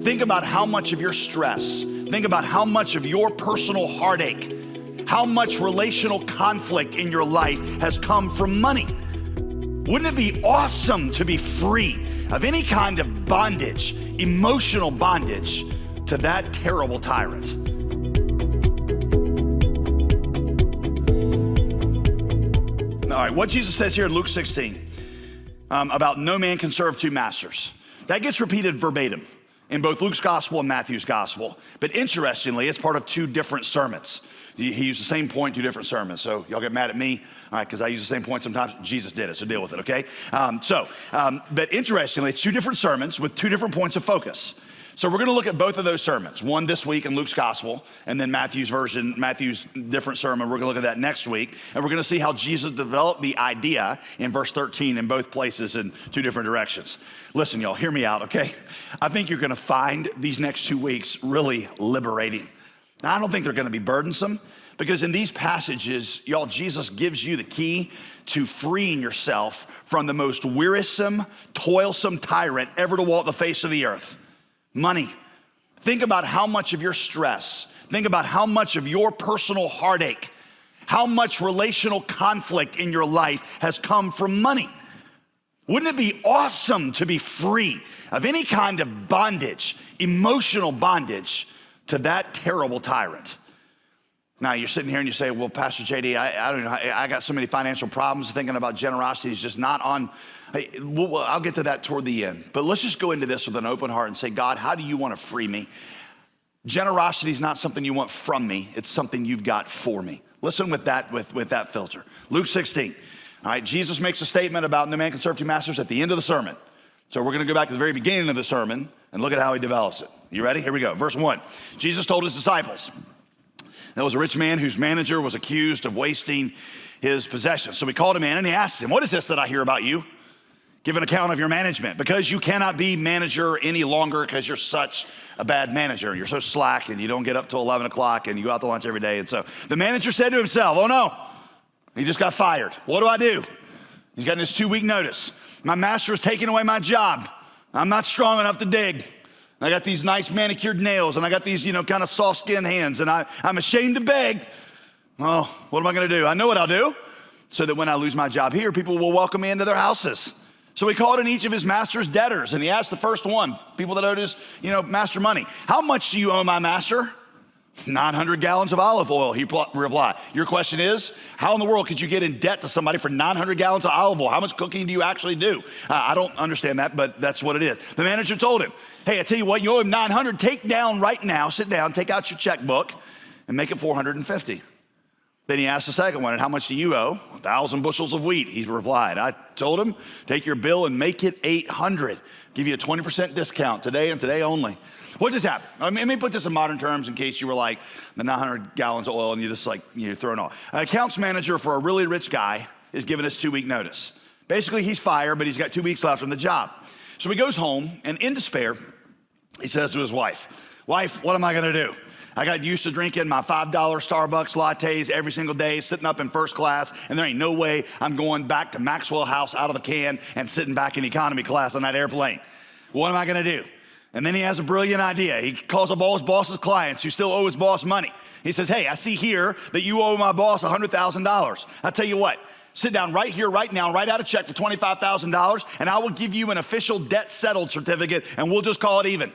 Think about how much of your stress, think about how much of your personal heartache, how much relational conflict in your life has come from money. Wouldn't it be awesome to be free of any kind of bondage, emotional bondage, to that terrible tyrant? All right, what Jesus says here in Luke 16 about no man can serve two masters, that gets repeated verbatim in both Luke's gospel and Matthew's gospel. But interestingly, it's part of two different sermons. He used the same point, two different sermons. So y'all get mad at me, all right, because I use the same point sometimes. Jesus did it, so deal with it, okay? But interestingly, it's two different sermons with two different points of focus. So we're gonna look at both of those sermons, one this week in Luke's gospel, and then Matthew's different sermon. We're gonna look at that next week, and we're gonna see how Jesus developed the idea in verse 13 in both places in two different directions. Listen, y'all, hear me out, okay? I think you're gonna find these next 2 weeks really liberating. Now, I don't think they're gonna be burdensome, because in these passages, y'all, Jesus gives you the key to freeing yourself from the most wearisome, toilsome tyrant ever to walk the face of the earth. Money. Think about how much of your stress, think about how much of your personal heartache, how much relational conflict in your life has come from money. Wouldn't it be awesome to be free of any kind of bondage, emotional bondage, to that terrible tyrant? Now you're sitting here and you say, well, Pastor JD, I don't know, I got so many financial problems. Thinking about generosity is just not on. I'll get to that toward the end. But let's just go into this with an open heart and say, God, how do you want to free me? Generosity is not something you want from me. It's something you've got for me. Listen with that filter. Luke 16. All right, Jesus makes a statement about no man can serve two masters at the end of the sermon. So we're going to go back to the very beginning of the sermon and look at how he develops it. You ready? Here we go. Verse 1. Jesus told his disciples, there was a rich man whose manager was accused of wasting his possessions. So he called him in and he asked him, what is this that I hear about you? Give an account of your management, because you cannot be manager any longer because you're such a bad manager. You're so slack and you don't get up till 11 o'clock and you go out to lunch every day. And so the manager said to himself, oh no, he just got fired. What do I do? He's gotten his 2-week notice. My master is taking away my job. I'm not strong enough to dig. I got these nice manicured nails and I got these, kind of soft skinned hands, and I'm ashamed to beg. Oh, what am I gonna do? I know what I'll do, so that when I lose my job here, people will welcome me into their houses. So he called in each of his master's debtors, and he asked the first one, people that owed his, master money, how much do you owe my master? 900 gallons of olive oil, he replied. Your question is, how in the world could you get in debt to somebody for 900 gallons of olive oil? How much cooking do you actually do? I don't understand that, but that's what it is. The manager told him, hey, I tell you what, you owe him 900, take down right now, sit down, take out your checkbook and make it 450. Then he asked the second one, and how much do you owe? 1,000 bushels of wheat, he replied. I told him, take your bill and make it 800. Give you a 20% discount today and today only. What just happened? Let me put this in modern terms in case you were like the 900 gallons of oil and you just you're thrown off. An accounts manager for a really rich guy is giving us 2-week notice. Basically, he's fired, but he's got 2 weeks left on the job. So he goes home, and in despair, he says to his wife, what am I gonna do? I got used to drinking my $5 Starbucks lattes every single day, sitting up in first class, and there ain't no way I'm going back to Maxwell House out of the can and sitting back in economy class on that airplane. What am I gonna do? And then he has a brilliant idea. He calls up all his boss's clients who still owe his boss money. He says, hey, I see here that you owe my boss $100,000. I tell you what, sit down right here, right now, write out a check for $25,000, and I will give you an official debt settled certificate, and we'll just call it even.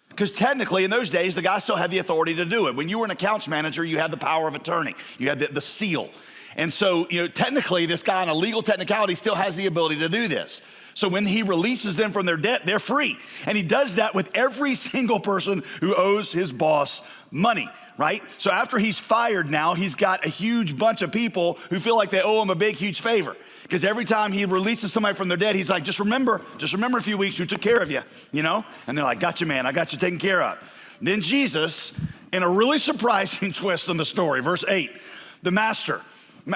Because technically, in those days, the guy still had the authority to do it. When you were an accounts manager, you had the power of attorney. You had the seal. And so, technically, this guy on a legal technicality still has the ability to do this. So when he releases them from their debt, they're free. And he does that with every single person who owes his boss money, right? So after he's fired now, he's got a huge bunch of people who feel like they owe him a big, huge favor. Because every time he releases somebody from their debt, he's like, just remember a few weeks who took care of you, And they're like, got you, man, I got you taken care of. Then Jesus, in a really surprising twist in the story, verse 8, the master,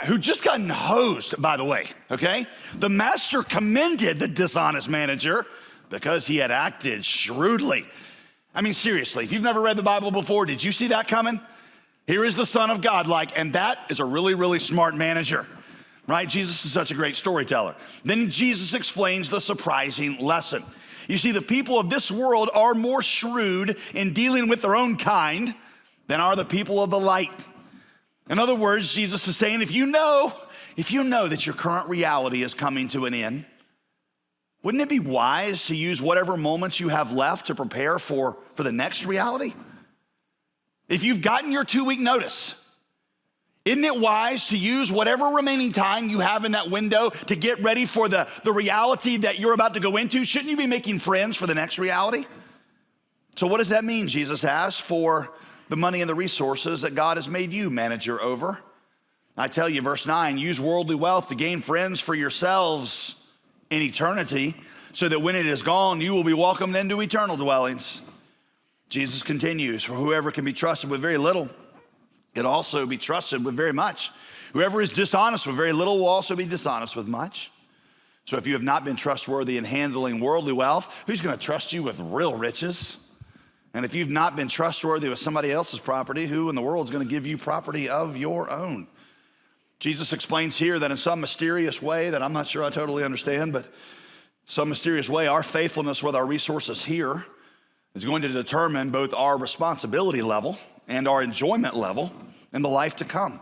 who just gotten hosed, by the way, okay? The master commended the dishonest manager because he had acted shrewdly. I mean, seriously, if you've never read the Bible before, did you see that coming? Here is the Son of God, and that is a really, really smart manager, right? Jesus is such a great storyteller. Then Jesus explains the surprising lesson. You see, the people of this world are more shrewd in dealing with their own kind than are the people of the light. In other words, Jesus is saying, if you know that your current reality is coming to an end, wouldn't it be wise to use whatever moments you have left to prepare for the next reality? If you've gotten your 2-week notice, isn't it wise to use whatever remaining time you have in that window to get ready for the reality that you're about to go into? Shouldn't you be making friends for the next reality? So what does that mean, Jesus asked, for the money and the resources that God has made you manager over? I tell you, verse 9, use worldly wealth to gain friends for yourselves in eternity, so that when it is gone, you will be welcomed into eternal dwellings. Jesus continues, for whoever can be trusted with very little can also be trusted with very much. Whoever is dishonest with very little will also be dishonest with much. So if you have not been trustworthy in handling worldly wealth, who's going to trust you with real riches? And if you've not been trustworthy with somebody else's property, who in the world is going to give you property of your own? Jesus explains here that in some mysterious way that I'm not sure I totally understand, but some mysterious way, our faithfulness with our resources here is going to determine both our responsibility level and our enjoyment level in the life to come.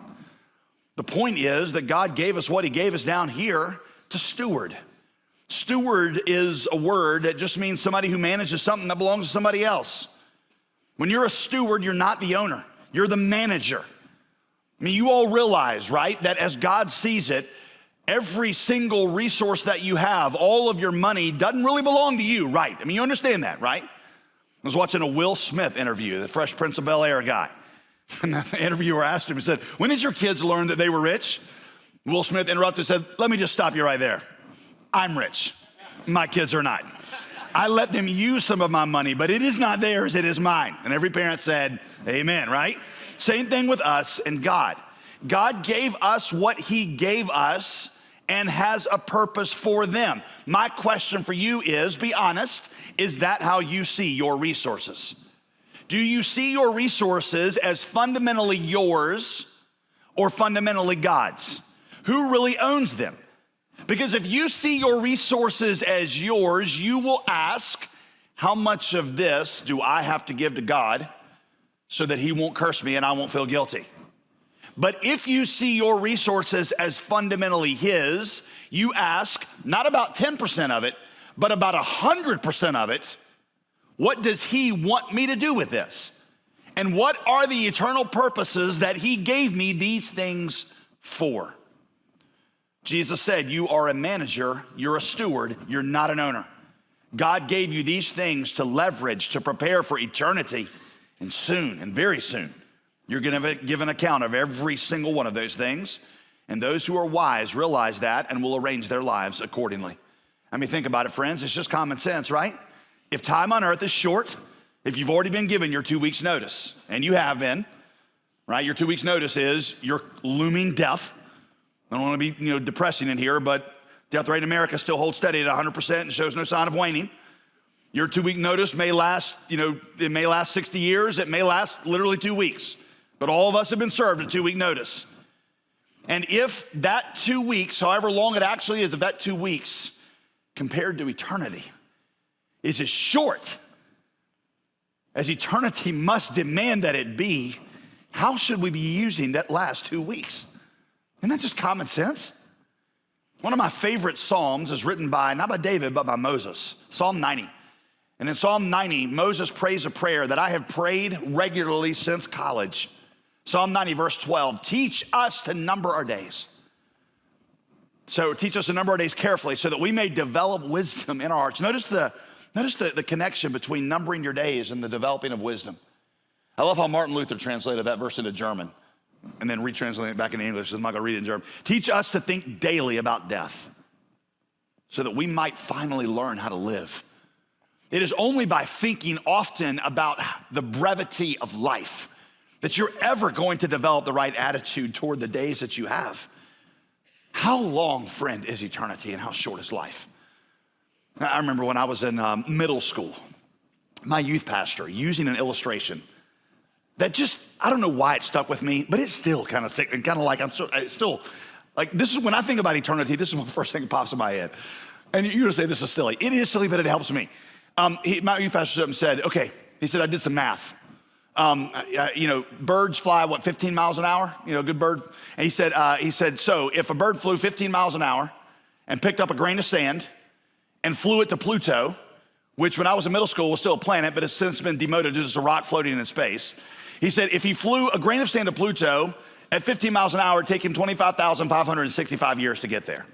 The point is that God gave us what he gave us down here to steward. Steward is a word that just means somebody who manages something that belongs to somebody else. When you're a steward, you're not the owner, you're the manager. I mean, you all realize, right, that as God sees it, every single resource that you have, all of your money doesn't really belong to you, right? I mean, you understand that, right? I was watching a Will Smith interview, the Fresh Prince of Bel-Air guy. And the interviewer asked him, he said, when did your kids learn that they were rich? Will Smith interrupted and said, let me just stop you right there. I'm rich. My kids are not. I let them use some of my money, but it is not theirs, it is mine. And every parent said, amen, right? Same thing with us and God. God gave us what he gave us and has a purpose for them. My question for you is, be honest, is that how you see your resources? Do you see your resources as fundamentally yours or fundamentally God's? Who really owns them? Because if you see your resources as yours, you will ask, how much of this do I have to give to God so that he won't curse me and I won't feel guilty? But if you see your resources as fundamentally his, you ask not about 10% of it, but about 100% of it, what does he want me to do with this? And what are the eternal purposes that he gave me these things for? Jesus said, you are a manager, you're a steward, you're not an owner. God gave you these things to leverage, to prepare for eternity. And soon, and very soon, you're gonna give an account of every single one of those things. And those who are wise realize that and will arrange their lives accordingly. I mean, think about it, friends. It's just common sense, right? If time on earth is short, if you've already been given your 2 weeks notice, and you have been, right? Your 2 weeks notice is your looming death. I don't want to be, depressing in here, but death rate in America still holds steady at 100% and shows no sign of waning. Your 2 week notice may last, it may last 60 years. It may last literally 2 weeks, but all of us have been served a 2 week notice. And if that 2 weeks, however long it actually is, if that 2 weeks compared to eternity is as short as eternity must demand that it be, how should we be using that last 2 weeks? Isn't that just common sense? One of my favorite Psalms is written not by David, but by Moses, Psalm 90. And in Psalm 90, Moses prays a prayer that I have prayed regularly since college. Psalm 90, verse 12, teach us to number our days. So teach us to number our days carefully so that we may develop wisdom in our hearts. Notice the connection between numbering your days and the developing of wisdom. I love how Martin Luther translated that verse into German and then retranslating it back into English, so I'm not gonna read it in German. Teach us to think daily about death so that we might finally learn how to live. It is only by thinking often about the brevity of life that you're ever going to develop the right attitude toward the days that you have. How long, friend, is eternity and how short is life? I remember when I was in middle school, my youth pastor using an illustration that I don't know why it stuck with me, but it's still kind of thick and kind of like, this is when I think about eternity, this is the first thing that pops in my head. And you're gonna say this is silly. It is silly, but it helps me. My youth pastor stood up and said, okay, he said, I did some math. Birds fly, 15 miles an hour? Good bird. And he said, so if a bird flew 15 miles an hour and picked up a grain of sand and flew it to Pluto, which when I was in middle school was still a planet, but it's since been demoted to just a rock floating in space. He said, if he flew a grain of sand to Pluto at 15 miles an hour, it'd take him 25,565 years to get there.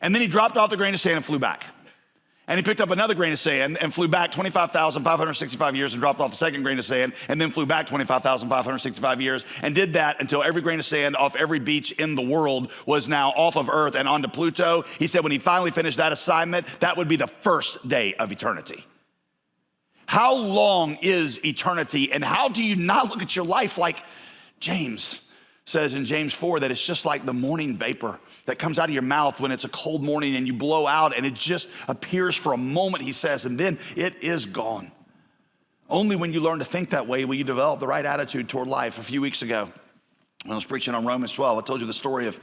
And then he dropped off the grain of sand and flew back. And he picked up another grain of sand and flew back 25,565 years and dropped off the second grain of sand and then flew back 25,565 years and did that until every grain of sand off every beach in the world was now off of Earth and onto Pluto. He said when he finally finished that assignment, that would be the first day of eternity. How long is eternity, and how do you not look at your life like James says in James 4 that it's just like the morning vapor that comes out of your mouth when it's a cold morning and you blow out and it just appears for a moment, he says, and then it is gone. Only when you learn to think that way will you develop the right attitude toward life. A few weeks ago, when I was preaching on Romans 12, I told you the story of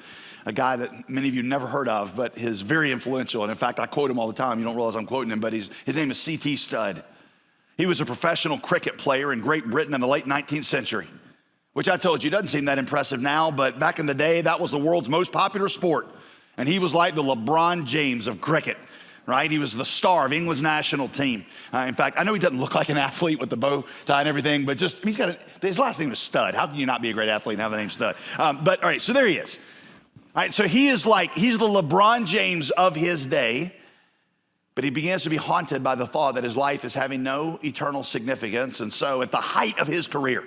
a guy that many of you never heard of, but is very influential. And in fact, I quote him all the time. You don't realize I'm quoting him, but his name is C.T. Studd. He was a professional cricket player in Great Britain in the late 19th century. Which I told you doesn't seem that impressive now, but back in the day, that was the world's most popular sport. And he was like the LeBron James of cricket, right? He was the star of England's national team. In fact, I know he doesn't look like an athlete with the bow tie and everything, but just, his last name was Stud. How can you not be a great athlete and have the name Stud? But all right, so there he is. All right, so he's the LeBron James of his day, but he begins to be haunted by the thought that his life is having no eternal significance. And so at the height of his career,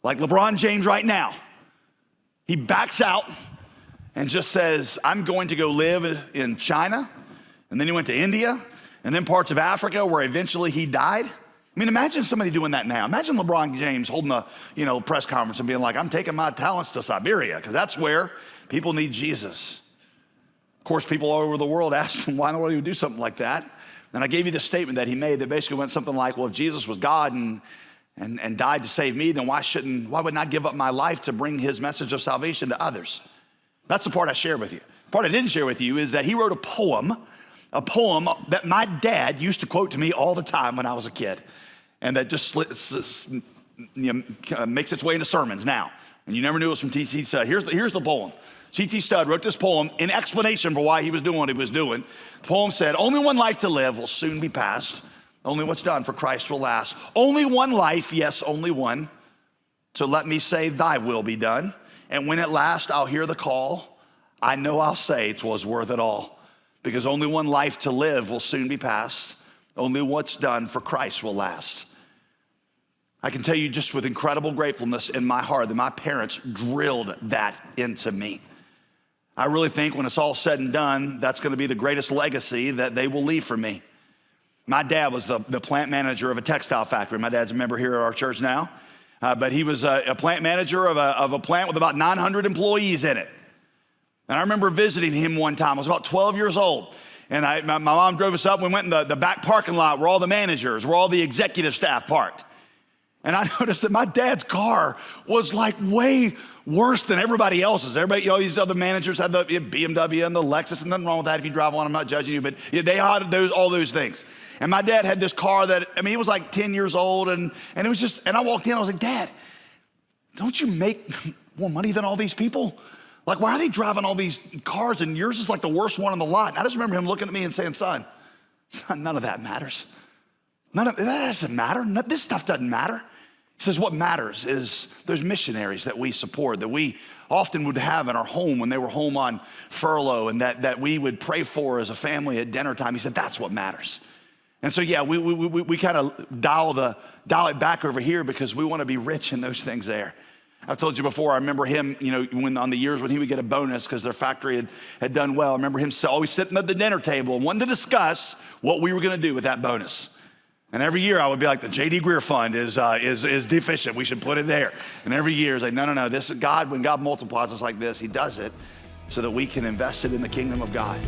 like LeBron James right now, he backs out and just says, I'm going to go live in China. And then he went to India and then parts of Africa where eventually he died. I mean, imagine somebody doing that now. Imagine LeBron James holding a press conference and being like, I'm taking my talents to Siberia because that's where people need Jesus. Of course, people all over the world asked him, why in the world would you do something like that? And I gave you the statement that he made that basically went something like, well, if Jesus was God and died to save me, then why wouldn't I give up my life to bring his message of salvation to others? That's the part I shared with you. The part I didn't share with you is that he wrote a poem that my dad used to quote to me all the time when I was a kid, and that just makes its way into sermons now. And you never knew it was from T.C. Studd. Here's the poem. C.T. Studd wrote this poem in explanation for why he was doing what he was doing. The poem said, only one life to live will soon be past. Only what's done for Christ will last. Only one life, yes, only one. So let me say, thy will be done. And when at last I'll hear the call, I know I'll say 'twas worth it all. Because only one life to live will soon be past. Only what's done for Christ will last. I can tell you just with incredible gratefulness in my heart that my parents drilled that into me. I really think when it's all said and done, that's gonna be the greatest legacy that they will leave for me. My dad was the plant manager of a textile factory. My dad's a member here at our church now. But he was a plant manager of a plant with about 900 employees in it. And I remember visiting him one time. I was about 12 years old. And my mom drove us up. We went in the back parking lot where all the managers, where all the executive staff parked. And I noticed that my dad's car was like way worse than everybody else's. Everybody, these other managers had the BMW and the Lexus, and nothing wrong with that if you drive one. I'm not judging you, but they had all those things. And my dad had this car that, it was like 10 years old, and it was just, and I walked in, I was like, Dad, don't you make more money than all these people? Like, why are they driving all these cars and yours is like the worst one on the lot? And I just remember him looking at me and saying, son, none of that matters. That doesn't matter. This stuff doesn't matter. He says, what matters is those missionaries that we support, that we often would have in our home when they were home on furlough, and that we would pray for as a family at dinner time. He said, that's what matters. And so, yeah, we kind of dial it back over here because we want to be rich in those things there. I've told you before, I remember him, when on the years when he would get a bonus because their factory had done well. I remember him always sitting at the dinner table and wanting to discuss what we were going to do with that bonus. And every year I would be like, the J.D. Greear fund is deficient. We should put it there. And every year it's like, no. This is God. When God multiplies us like this, he does it so that we can invest it in the kingdom of God.